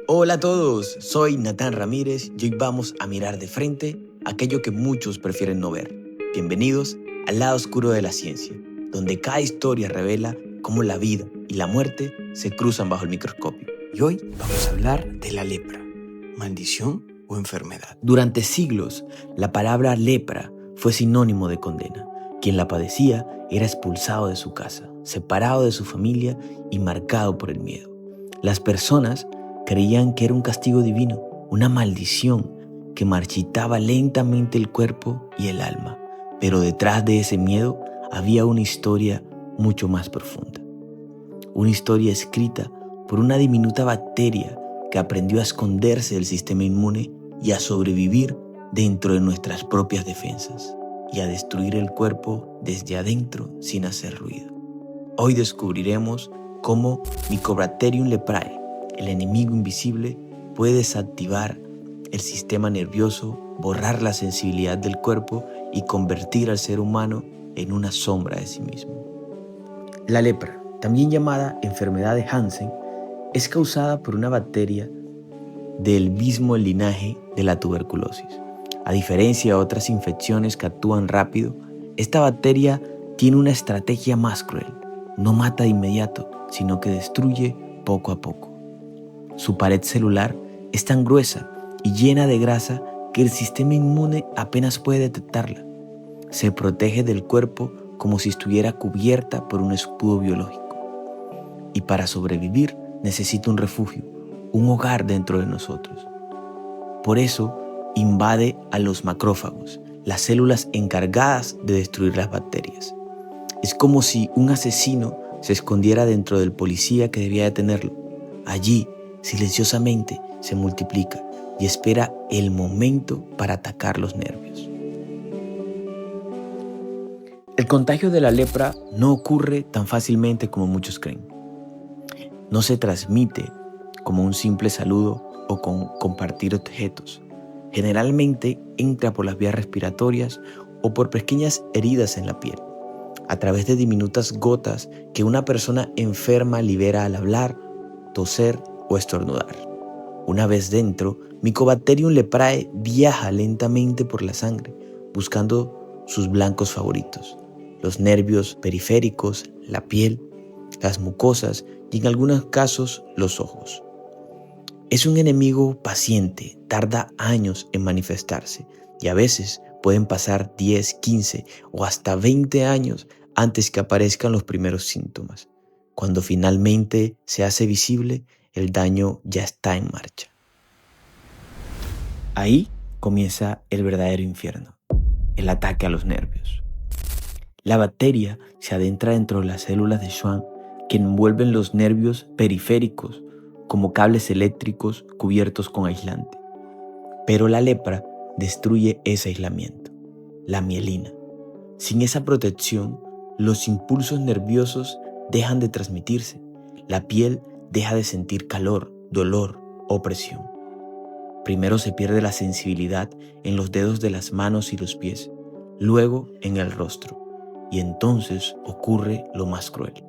Hola a todos, soy Natán Ramírez y hoy vamos a mirar de frente aquello que muchos prefieren no ver. Bienvenidos al lado oscuro de la ciencia, donde cada historia revela cómo la vida y la muerte se cruzan bajo el microscopio. Y hoy vamos a hablar de la lepra, maldición o enfermedad. Durante siglos, la palabra lepra fue sinónimo de condena. Quien la padecía era expulsado de su casa, separado de su familia y marcado por el miedo. Las personas creían que era un castigo divino, una maldición que marchitaba lentamente el cuerpo y el alma. Pero detrás de ese miedo había una historia mucho más profunda. Una historia escrita por una diminuta bacteria que aprendió a esconderse del sistema inmune y a sobrevivir dentro de nuestras propias defensas y a destruir el cuerpo desde adentro sin hacer ruido. Hoy descubriremos cómo Mycobacterium leprae, el enemigo invisible, puede desactivar el sistema nervioso, borrar la sensibilidad del cuerpo y convertir al ser humano en una sombra de sí mismo. La lepra, también llamada enfermedad de Hansen, es causada por una bacteria del mismo linaje de la tuberculosis. A diferencia de otras infecciones que actúan rápido, esta bacteria tiene una estrategia más cruel. No mata de inmediato, sino que destruye poco a poco. Su pared celular es tan gruesa y llena de grasa que el sistema inmune apenas puede detectarla. Se protege del cuerpo como si estuviera cubierta por un escudo biológico. Y para sobrevivir necesita un refugio, un hogar dentro de nosotros. Por eso invade a los macrófagos, las células encargadas de destruir las bacterias. Es como si un asesino se escondiera dentro del policía que debía detenerlo. Allí, silenciosamente, se multiplica y espera el momento para atacar los nervios. El contagio de la lepra no ocurre tan fácilmente como muchos creen. No se transmite como un simple saludo o con compartir objetos. Generalmente entra por las vías respiratorias o por pequeñas heridas en la piel, a través de diminutas gotas que una persona enferma libera al hablar, toser o estornudar. Una vez dentro, Mycobacterium leprae viaja lentamente por la sangre, buscando sus blancos favoritos, los nervios periféricos, la piel, las mucosas y en algunos casos los ojos. Es un enemigo paciente, tarda años en manifestarse y a veces pueden pasar 10, 15 o hasta 20 años antes que aparezcan los primeros síntomas. Cuando finalmente se hace visible, el daño ya está en marcha. Ahí comienza el verdadero infierno, el ataque a los nervios. La bacteria se adentra dentro de las células de Schwann que envuelven los nervios periféricos como cables eléctricos cubiertos con aislante. Pero la lepra destruye ese aislamiento, la mielina. Sin esa protección, los impulsos nerviosos dejan de transmitirse. La piel deja de sentir calor, dolor o presión. Primero se pierde la sensibilidad en los dedos de las manos y los pies, luego en el rostro, y entonces ocurre lo más cruel.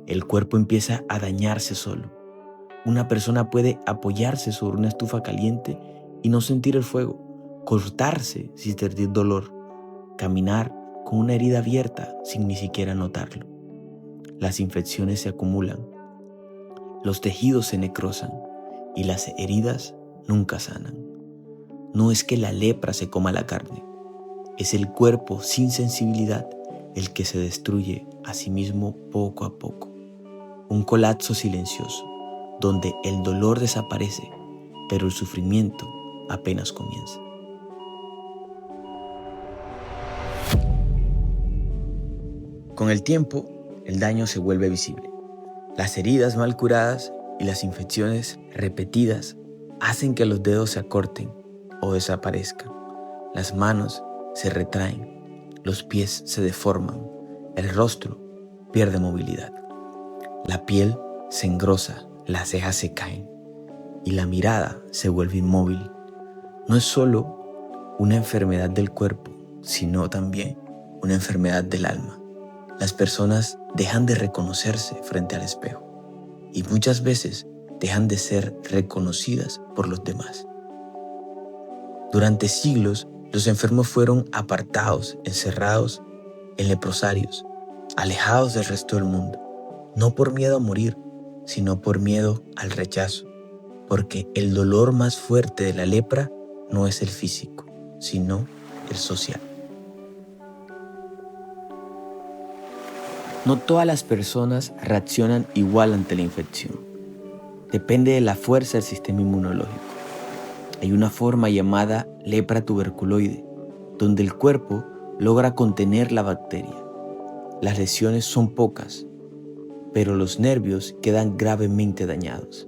El cuerpo empieza a dañarse solo. Una persona puede apoyarse sobre una estufa caliente y no sentir el fuego, cortarse sin sentir dolor, caminar con una herida abierta sin ni siquiera notarlo. Las infecciones se acumulan, los tejidos se necrosan y las heridas nunca sanan. No es que la lepra se coma la carne, es el cuerpo sin sensibilidad el que se destruye a sí mismo poco a poco. Un colapso silencioso, donde el dolor desaparece, pero el sufrimiento apenas comienza. Con el tiempo, el daño se vuelve visible. Las heridas mal curadas y las infecciones repetidas hacen que los dedos se acorten o desaparezcan. Las manos se retraen, los pies se deforman, el rostro pierde movilidad. La piel se engrosa, las cejas se caen y la mirada se vuelve inmóvil. No es solo una enfermedad del cuerpo, sino también una enfermedad del alma. Las personas dejan de reconocerse frente al espejo y muchas veces dejan de ser reconocidas por los demás. Durante siglos, los enfermos fueron apartados, encerrados en leprosarios, alejados del resto del mundo, no por miedo a morir, sino por miedo al rechazo, porque el dolor más fuerte de la lepra no es el físico, sino el social. No todas las personas reaccionan igual ante la infección. Depende de la fuerza del sistema inmunológico. Hay una forma llamada lepra tuberculoide, donde el cuerpo logra contener la bacteria. Las lesiones son pocas, pero los nervios quedan gravemente dañados.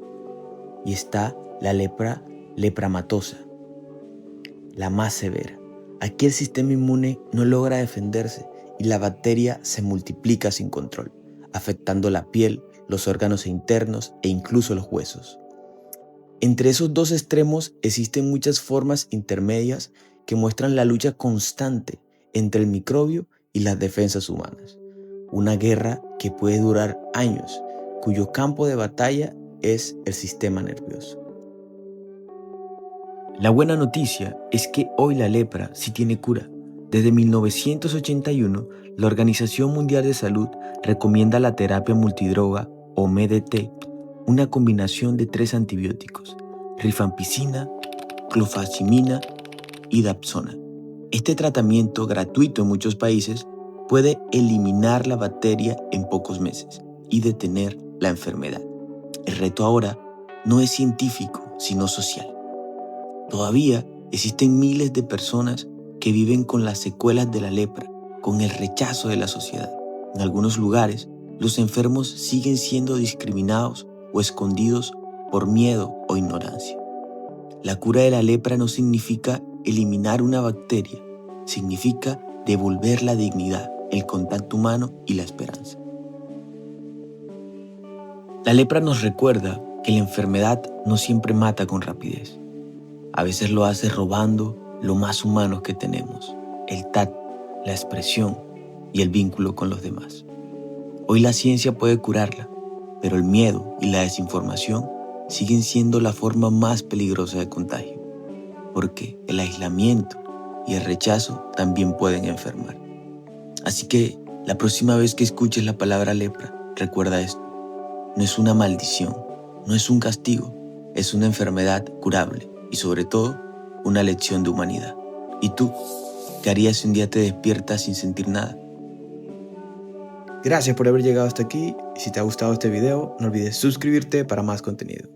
Y está la lepra lepramatosa, la más severa. Aquí el sistema inmune no logra defenderse y la bacteria se multiplica sin control, afectando la piel, los órganos internos e incluso los huesos. Entre esos dos extremos existen muchas formas intermedias que muestran la lucha constante entre el microbio y las defensas humanas. Una guerra que puede durar años, cuyo campo de batalla es el sistema nervioso. La buena noticia es que hoy la lepra sí tiene cura. Desde 1981, la Organización Mundial de Salud recomienda la terapia multidroga o MDT, una combinación de 3 antibióticos, rifampicina, clofazimina y dapsona. Este tratamiento, gratuito en muchos países, puede eliminar la bacteria en pocos meses y detener la enfermedad. El reto ahora no es científico, sino social. Todavía existen miles de personas que viven con las secuelas de la lepra, con el rechazo de la sociedad. En algunos lugares, los enfermos siguen siendo discriminados o escondidos por miedo o ignorancia. La cura de la lepra no significa eliminar una bacteria, significa devolver la dignidad, el contacto humano y la esperanza. La lepra nos recuerda que la enfermedad no siempre mata con rapidez. A veces lo hace robando lo más humano que tenemos, el tacto, la expresión y el vínculo con los demás. Hoy la ciencia puede curarla, pero el miedo y la desinformación siguen siendo la forma más peligrosa de contagio, porque el aislamiento y el rechazo también pueden enfermar. Así que la próxima vez que escuches la palabra lepra, recuerda esto: no es una maldición, no es un castigo, es una enfermedad curable y sobre todo una lección de humanidad. ¿Y tú? ¿Qué harías si un día te despiertas sin sentir nada? Gracias por haber llegado hasta aquí y si te ha gustado este video, no olvides suscribirte para más contenido.